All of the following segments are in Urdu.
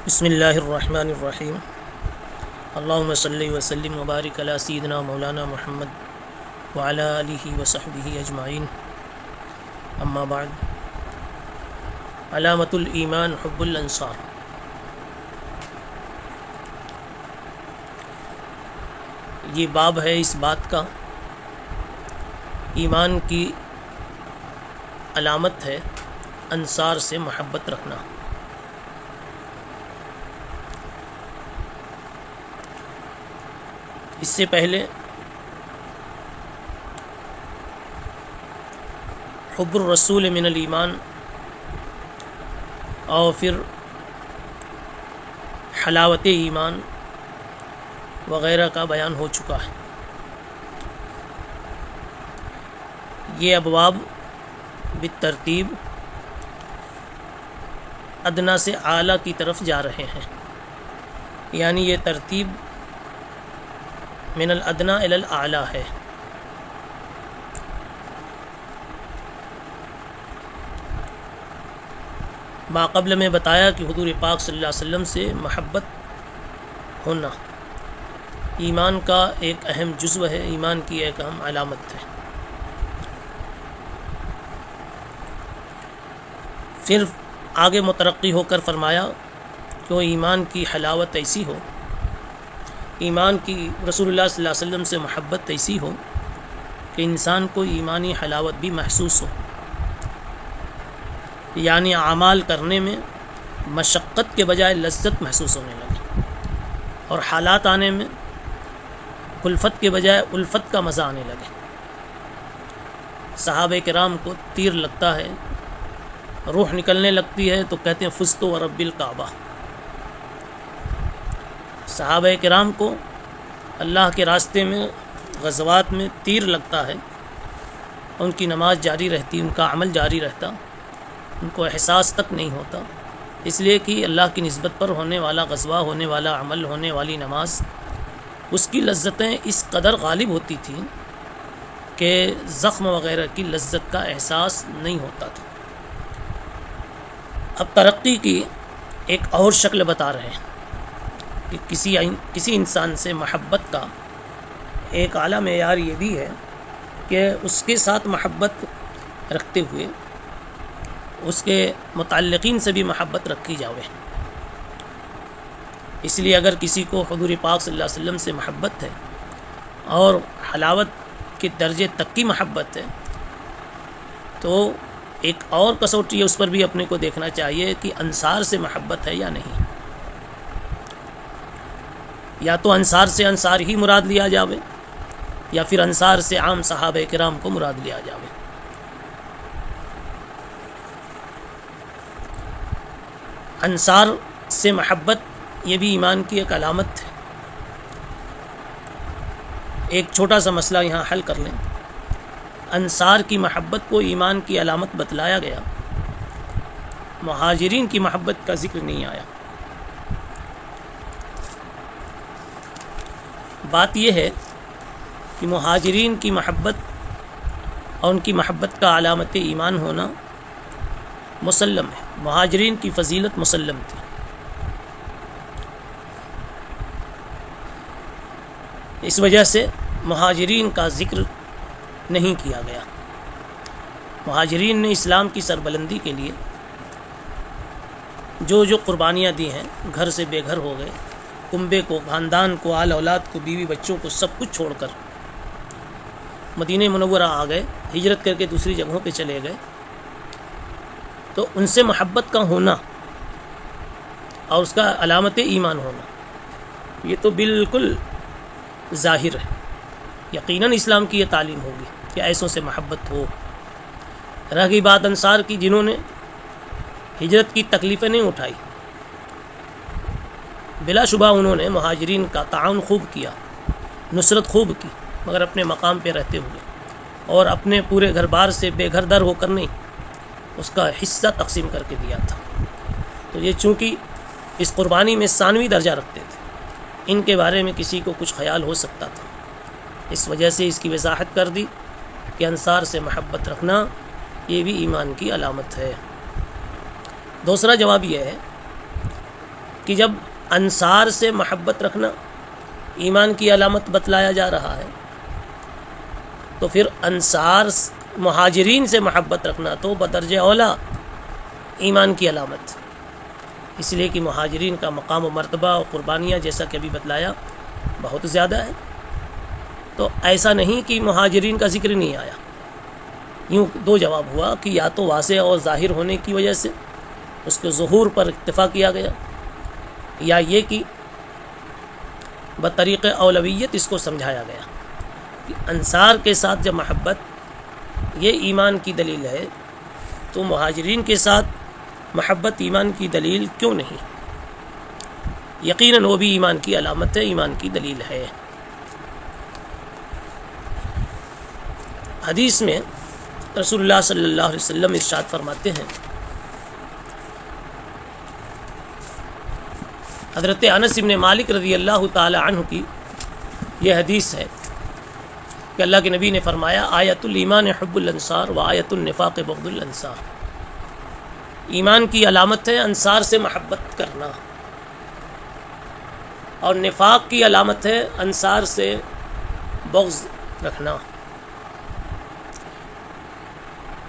بسم اللہ الرحمن الرحیم اللہم صلی وسلم وبارک علی سیدنا مولانا محمد وعلی آلہ وصحبہ اجمعین اما بعد علامت الایمان حب الانصار۔ یہ باب ہے اس بات کا، ایمان کی علامت ہے انصار سے محبت رکھنا۔ اس سے پہلے حب الرسول من الایمان اور پھر حلاوت ایمان وغیرہ کا بیان ہو چکا ہے۔ یہ ابواب بالترتیب ادنا سے اعلیٰ کی طرف جا رہے ہیں، یعنی یہ ترتیب من الادنا الی الاعلیٰ ہے۔ ماقبل میں بتایا کہ حضور پاک صلی اللہ علیہ وسلم سے محبت ہونا ایمان کا ایک اہم جزو ہے، ایمان کی ایک اہم علامت ہے۔ پھر آگے مترقی ہو کر فرمایا کہ وہ ایمان کی حلاوت ایسی ہو، ایمان کی رسول اللہ صلی اللہ علیہ وسلم سے محبت ایسی ہو کہ انسان کو ایمانی حلاوت بھی محسوس ہو، یعنی اعمال کرنے میں مشقت کے بجائے لذت محسوس ہونے لگے، اور حالات آنے میں کلفت کے بجائے الفت کا مزہ آنے لگے۔ صحابہ کرام کو تیر لگتا ہے، روح نکلنے لگتی ہے تو کہتے ہیں فزت و رب الکعبہ۔ صحابہ کرام کو اللہ کے راستے میں غزوات میں تیر لگتا ہے، ان کی نماز جاری رہتی، ان کا عمل جاری رہتا، ان کو احساس تک نہیں ہوتا، اس لیے کہ اللہ کی نسبت پر ہونے والا غزوہ، ہونے والا عمل، ہونے والی نماز، اس کی لذتیں اس قدر غالب ہوتی تھیں کہ زخم وغیرہ کی لذت کا احساس نہیں ہوتا تھا۔ اب ترقی کی ایک اور شکل بتا رہے ہیں کہ کسی انسان سے محبت کا ایک اعلیٰ معیار یہ بھی ہے کہ اس کے ساتھ محبت رکھتے ہوئے اس کے متعلقین سے بھی محبت رکھی جاوے۔ اس لیے اگر کسی کو حضور پاک صلی اللہ علیہ وسلم سے محبت ہے اور حلاوت کے درجے تک کی محبت ہے تو ایک اور کسوٹی اس پر بھی اپنے کو دیکھنا چاہیے کہ انصار سے محبت ہے یا نہیں۔ یا تو انصار سے انصار ہی مراد لیا جاوے، یا پھر انصار سے عام صحابہ کرام کو مراد لیا جاوے۔ انصار سے محبت یہ بھی ایمان کی ایک علامت ہے۔ ایک چھوٹا سا مسئلہ یہاں حل کر لیں۔ انصار کی محبت کو ایمان کی علامت بتلایا گیا، مہاجرین کی محبت کا ذکر نہیں آیا۔ بات یہ ہے کہ مہاجرین کی محبت اور ان کی محبت کا علامت ایمان ہونا مسلم ہے، مہاجرین کی فضیلت مسلم تھی۔ اس وجہ سے مہاجرین کا ذکر نہیں کیا گیا۔ مہاجرین نے اسلام کی سربلندی کے لیے جو قربانیاں دی ہیں، گھر سے بے گھر ہو گئے، کنبے کو، خاندان کو، آل اولاد کو، بیوی بچوں کو، سب کچھ چھوڑ کر مدینہ منورہ آ گئے، ہجرت کر کے دوسری جگہوں پہ چلے گئے، تو ان سے محبت کا ہونا اور اس کا علامت ایمان ہونا یہ تو بالکل ظاہر ہے۔ یقیناً اسلام کی یہ تعلیم ہوگی کہ ایسوں سے محبت ہو۔ رہ گئی بات انصار کی، جنہوں نے ہجرت کی تکلیفیں نہیں اٹھائی، بلا شبہ انہوں نے مہاجرین کا تعاون خوب کیا، نصرت خوب کی، مگر اپنے مقام پہ رہتے ہوئے اور اپنے پورے گھر بار سے بے گھر در ہو کر نہیں، اس کا حصہ تقسیم کر کے دیا تھا۔ تو یہ چونکہ اس قربانی میں ثانوی درجہ رکھتے تھے، ان کے بارے میں کسی کو کچھ خیال ہو سکتا تھا، اس وجہ سے اس کی وضاحت کر دی کہ انصار سے محبت رکھنا یہ بھی ایمان کی علامت ہے۔ دوسرا جواب یہ ہے کہ جب انصار سے محبت رکھنا ایمان کی علامت بتلایا جا رہا ہے تو پھر انصار مہاجرین سے محبت رکھنا تو بدرجہ اولا ایمان کی علامت، اس لیے کہ مہاجرین کا مقام و مرتبہ اور قربانیاں جیسا کہ ابھی بتلایا بہت زیادہ ہے. تو ایسا نہیں کہ مہاجرین کا ذکر نہیں آیا. یوں دو جواب ہوا کہ یا تو واضح اور ظاہر ہونے کی وجہ سے اس کے ظہور پر اکتفا کیا گیا، یا یہ کہ بطریق اولویت اس کو سمجھایا گیا کہ انصار کے ساتھ جب محبت یہ ایمان کی دلیل ہے تو مہاجرین کے ساتھ محبت ایمان کی دلیل کیوں نہیں؟ یقیناً وہ بھی ایمان کی علامت ہے، ایمان کی دلیل ہے. حدیث میں رسول اللہ صلی اللہ علیہ وسلم ارشاد فرماتے ہیں، حضرت انس بن مالک رضی اللہ تعالی عنہ کی یہ حدیث ہے کہ اللہ کے نبی نے فرمایا آیت الایمان حب الانصار و آیت النفاق بغض الانصار. ایمان کی علامت ہے انصار سے محبت کرنا، اور نفاق کی علامت ہے انصار سے بغض رکھنا.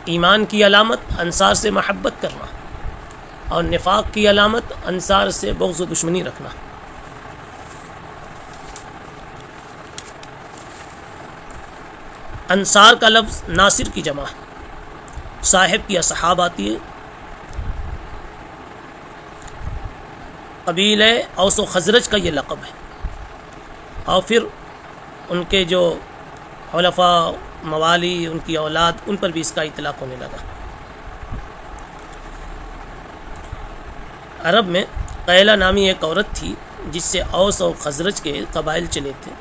ایمان کی علامت انصار سے محبت کرنا اور نفاق کی علامت انصار سے بغض و دشمنی رکھنا. انصار کا لفظ ناصر کی جمع صاحب کی اصحاب آتی ہے. قبیلہ اوس و خزرج کا یہ لقب ہے، اور پھر ان کے جو حلفاء موالی، ان کی اولاد، ان پر بھی اس کا اطلاق ہونے لگا. عرب میں قیلہ نامی ایک عورت تھی جس سے اوس اور خزرج کے قبائل چلے تھے.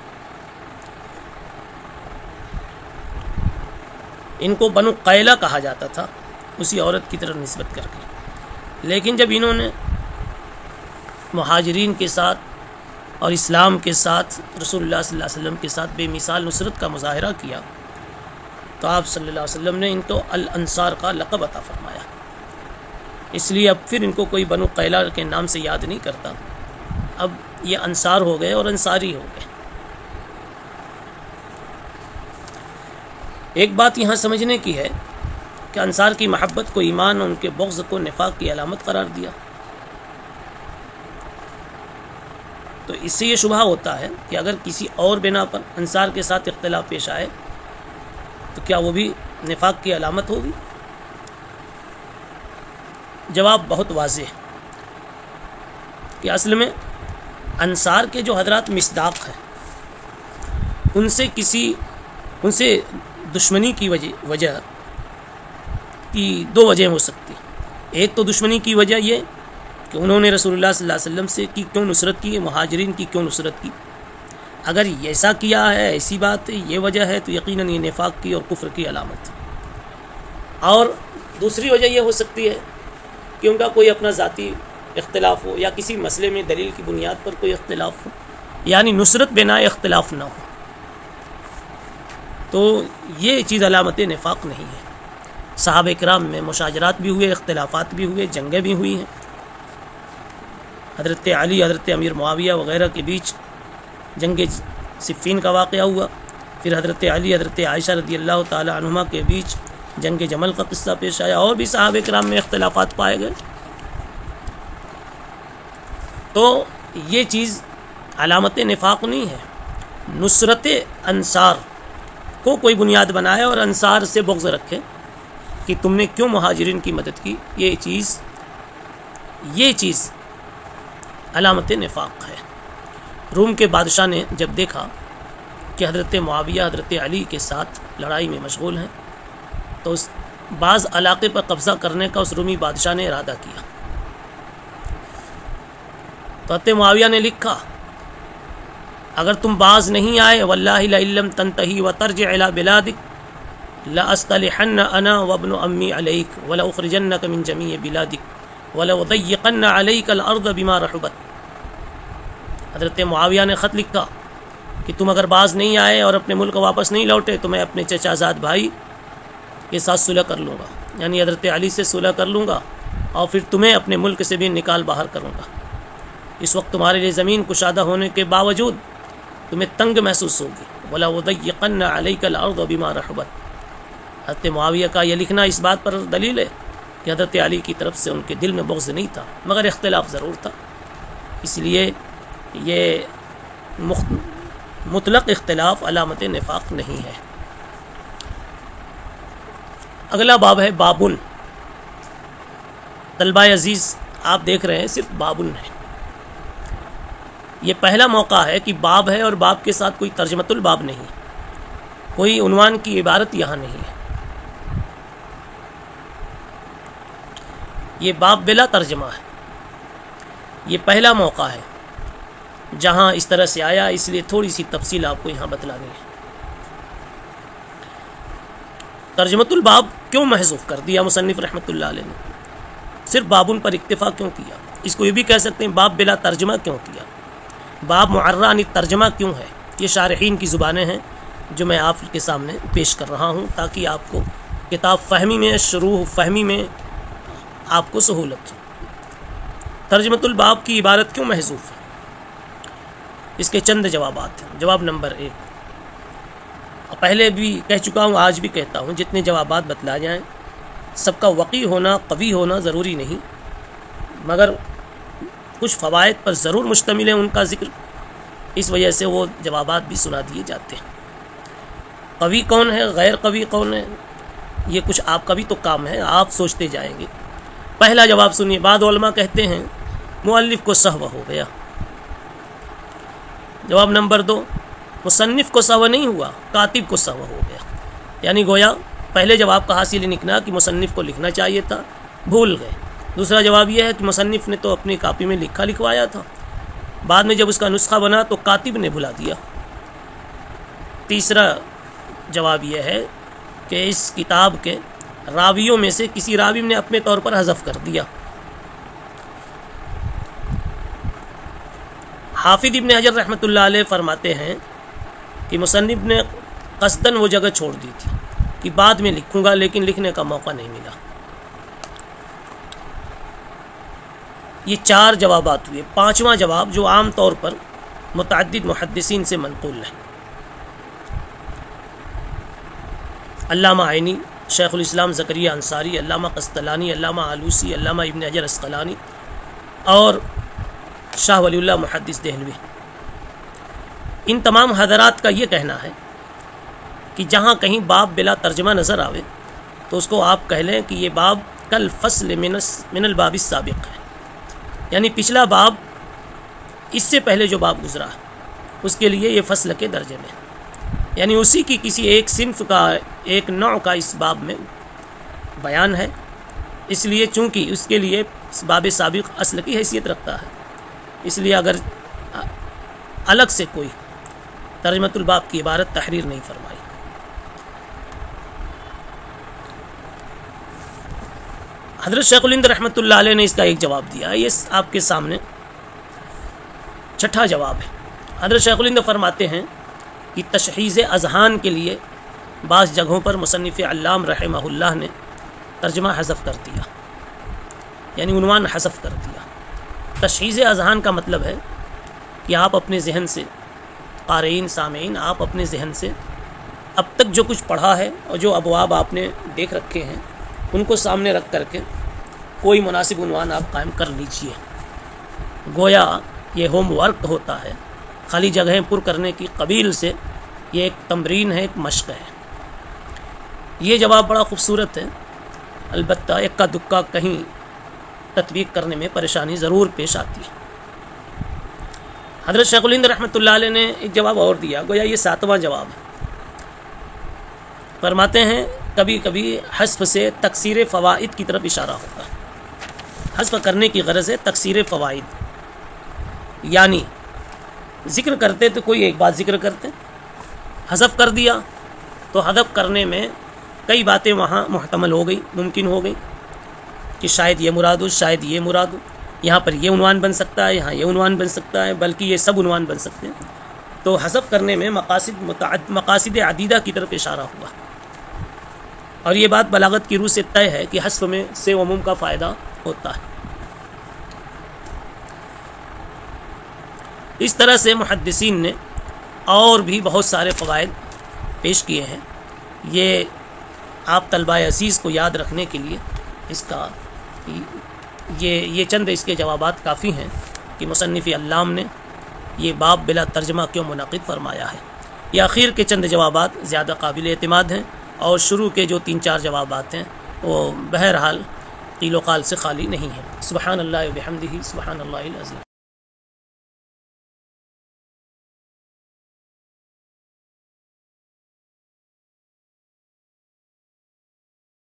ان کو بنو قیلہ کہا جاتا تھا اسی عورت کی طرف نسبت کر کے. لیکن جب انہوں نے مہاجرین کے ساتھ اور اسلام کے ساتھ رسول اللہ صلی اللہ علیہ وسلم کے ساتھ بے مثال نصرت کا مظاہرہ کیا تو آپ صلی اللہ علیہ وسلم نے ان کو الانصار کا لقب عطا فرمایا. اس لیے اب پھر ان کو کوئی بنو قیلہ کے نام سے یاد نہیں کرتا، اب یہ انصار ہو گئے اور انصاری ہو گئے. ایک بات یہاں سمجھنے کی ہے کہ انصار کی محبت کو ایمان اور ان کے بغض کو نفاق کی علامت قرار دیا. تو اس سے یہ شبہ ہوتا ہے کہ اگر کسی اور بنا پر انصار کے ساتھ اختلاف پیش آئے تو کیا وہ بھی نفاق کی علامت ہوگی؟ جواب بہت واضح ہے کہ اصل میں انصار کے جو حضرات مصداق ہیں ان سے دشمنی کی وجہ کی دو وجہ ہو سکتی. ایک تو دشمنی کی وجہ یہ کہ انہوں نے رسول اللہ صلی اللہ علیہ وسلم سے کیوں نصرت کی، مہاجرین کی کیوں نصرت کی. اگر ایسا کیا ہے، ایسی بات ہے، یہ وجہ ہے تو یقیناً یہ نفاق کی اور کفر کی علامت. اور دوسری وجہ یہ ہو سکتی ہے کہ ان کا کوئی اپنا ذاتی اختلاف ہو یا کسی مسئلے میں دلیل کی بنیاد پر کوئی اختلاف ہو، یعنی نصرت بنا اختلاف نہ ہو. تو یہ چیز علامت نفاق نہیں ہے. صحابہ کرام میں مشاجرات بھی ہوئے، اختلافات بھی ہوئے، جنگیں بھی ہوئی ہیں. حضرت علی، حضرت امیر معاویہ وغیرہ کے بیچ جنگ صفین کا واقعہ ہوا. پھر حضرت علی، حضرت عائشہ رضی اللہ تعالی عنہما کے بیچ جنگ جمل کا قصہ پیش آیا، اور بھی صحابہ کرام میں اختلافات پائے گئے. تو یہ چیز علامت نفاق نہیں ہے. نصرت انصار کو کوئی بنیاد بنائے اور انصار سے بغض رکھے کہ تم نے کیوں مہاجرین کی مدد کی، یہ چیز علامت نفاق ہے. روم کے بادشاہ نے جب دیکھا کہ حضرت معاویہ حضرت علی کے ساتھ لڑائی میں مشغول ہیں تو اس بعض علاقے پر قبضہ کرنے کا اس رومی بادشاہ نے ارادہ کیا. تو حضرت معاویہ نے لکھا اگر تم باز نہیں آئے واللہ لئن لم تنتہی وترجع الی بلادک لاصطلحن انا وابن امی علیک ولاخرجنک من جمیع بلادک ولأضیقن علیک الارض بما رحبت. حضرت معاویہ نے خط لکھا کہ تم اگر باز نہیں آئے اور اپنے ملک واپس نہیں لوٹے تو میں اپنے چچا زاد بھائی کے ساتھ صلح کر لوں گا، یعنی حضرت علی سے صلح کر لوں گا اور پھر تمہیں اپنے ملک سے بھی نکال باہر کروں گا۔ اس وقت تمہارے لیے زمین کشادہ ہونے کے باوجود تمہیں تنگ محسوس ہوگی۔ وَلَأُضَيِّقَنَّ عَلَيْكَ الْأَرْضَ بِمَا رَحُبَتْ۔ حضرت معاویہ کا یہ لکھنا اس بات پر دلیل ہے کہ حضرت علی کی طرف سے ان کے دل میں بغض نہیں تھا، مگر اختلاف ضرور تھا۔ اس لیے یہ مطلق اختلاف علامت نفاق نہیں ہے۔ اگلا باب ہے بابن۔ طلبہ عزیز آپ دیکھ رہے ہیں صرف بابن ہے۔ یہ پہلا موقع ہے کہ باب ہے اور باب کے ساتھ کوئی ترجمۃ الباب نہیں، کوئی عنوان کی عبارت یہاں نہیں ہے۔ یہ باب بلا ترجمہ ہے۔ یہ پہلا موقع ہے جہاں اس طرح سے آیا، اس لیے تھوڑی سی تفصیل آپ کو یہاں بتلانی ہے۔ ترجمۃ الباب کیوں محذوف کر دیا مصنف رحمۃ اللہ علیہ نے؟ صرف بابن پر اکتفا کیوں کیا؟ اس کو یہ بھی کہہ سکتے ہیں باب بلا ترجمہ کیوں کیا، باب معرّہ عن ترجمہ کیوں ہے؟ یہ شارحین کی زبانیں ہیں جو میں آپ کے سامنے پیش کر رہا ہوں تاکہ آپ کو کتاب فہمی میں، شروح فہمی میں آپ کو سہولت ہو۔ ترجمۃ الباب کی عبارت کیوں محذوف ہے؟ اس کے چند جوابات ہیں۔ جواب نمبر 1، پہلے بھی کہہ چکا ہوں، آج بھی کہتا ہوں، جتنے جوابات بتلا جائیں سب کا وقی ہونا، قوی ہونا ضروری نہیں، مگر کچھ فوائد پر ضرور مشتمل ہے ان کا ذکر، اس وجہ سے وہ جوابات بھی سنا دیے جاتے ہیں۔ قوی کون ہے، غیر قوی کون ہے، یہ کچھ آپ کا بھی تو کام ہے، آپ سوچتے جائیں گے۔ پہلا جواب سنیے، بعض علماء کہتے ہیں مؤلف کو سہو ہو گیا۔ جواب نمبر 2، مصنف کو سہو نہیں ہوا، کاتب کو سہو ہو گیا، یعنی گویا پہلے جواب کا حاصل نکلا کہ مصنف کو لکھنا چاہیے تھا، بھول گئے۔ دوسرا جواب یہ ہے کہ مصنف نے تو اپنی کاپی میں لکھوایا تھا، بعد میں جب اس کا نسخہ بنا تو کاتب نے بھلا دیا۔ تیسرا جواب یہ ہے کہ اس کتاب کے راویوں میں سے کسی راوی نے اپنے طور پر حذف کر دیا۔ حافظ ابن حجر رحمۃ اللہ علیہ فرماتے ہیں کہ مصنف نے قصداً وہ جگہ چھوڑ دی تھی کہ بعد میں لکھوں گا، لیکن لکھنے کا موقع نہیں ملا۔ یہ 4 جوابات ہوئے۔ 5واں جواب جو عام طور پر متعدد محدثین سے منقول ہے، علامہ عینی، شیخ الاسلام زکریا انصاری، علامہ قسطلانی، علامہ آلوسی، علامہ ابن حجر عسقلانی اور شاہ ولی اللہ محدث دہلوی، ان تمام حضرات کا یہ کہنا ہے کہ جہاں کہیں باب بلا ترجمہ نظر آوے تو اس کو آپ کہہ لیں کہ یہ باب کل فصل من الباب السابق ہے، یعنی پچھلا باب اس سے پہلے جو باب گزرا ہے اس کے لیے یہ فصل کے درجے میں، یعنی اسی کی کسی ایک صنف کا، ایک نوع کا اس باب میں بیان ہے، اس لیے چونکہ اس کے لیے باب سابق اصل کی حیثیت رکھتا ہے، اس لیے اگر الگ سے کوئی ترجمۃ الباب کی عبارت تحریر نہیں فرمائی۔ حضرت شیخ الہند رحمۃ اللہ علیہ نے اس کا ایک جواب دیا، یہ آپ کے سامنے 6واں جواب ہے۔ حضرت شیخ الہند فرماتے ہیں کہ تشخیص اذہان کے لیے بعض جگہوں پر مصنف علام رحمہ اللہ نے ترجمہ حذف کر دیا، یعنی عنوان حذف کر دیا۔ تشخیص اذہان کا مطلب ہے کہ آپ اپنے ذہن سے، قارئین سامعین، آپ اپنے ذہن سے اب تک جو کچھ پڑھا ہے اور جو ابواب آپ نے دیکھ رکھے ہیں ان کو سامنے رکھ کر کے کوئی مناسب عنوان آپ قائم کر لیجئے۔ گویا یہ ہوم ورک ہوتا ہے، خالی جگہیں پر کرنے کی قبیل سے یہ ایک تمرین ہے، ایک مشق ہے۔ یہ جواب بڑا خوبصورت ہے، البتہ اکا دکا کہیں تطبیق کرنے میں پریشانی ضرور پیش آتی ہے۔ حضرت شیخ الہند رحمۃ اللہ علیہ نے ایک جواب اور دیا، گویا یہ 7واں جواب ہے۔ فرماتے ہیں کبھی کبھی حذف سے تکثیر فوائد کی طرف اشارہ ہوتا ہے۔ حذف کرنے کی غرض ہے تکثیر فوائد، یعنی ذکر کرتے تو کوئی ایک بات ذکر کرتے، حذف کر دیا تو حذف کرنے میں کئی باتیں وہاں محتمل ہو گئی، ممکن ہو گئی کہ شاید یہ مراد ہو، شاید یہ مراد ہو، یہاں پر یہ عنوان بن سکتا ہے، یہاں یہ عنوان بن سکتا ہے، بلکہ یہ سب عنوان بن سکتے ہیں۔ تو حذف کرنے میں مقاصد عدیدہ کی طرف اشارہ ہوا، اور یہ بات بلاغت کی روح سے طے ہے کہ حذف میں سے عموم کا فائدہ ہوتا ہے۔ اس طرح سے محدثین نے اور بھی بہت سارے فوائد پیش کیے ہیں۔ یہ آپ طلبہ عزیز کو یاد رکھنے کے لیے اس کا یہ چند اس کے جوابات کافی ہیں کہ مصنف علام نے یہ باب بلا ترجمہ کیوں منعقد فرمایا ہے۔ یہ اخیر کے چند جوابات زیادہ قابل اعتماد ہیں، اور شروع کے جو 3-4 جوابات ہیں وہ بہرحال قیل و قال سے خالی نہیں ہیں۔ سبحان اللہ و بحمدہ، سبحان اللہ العظیم۔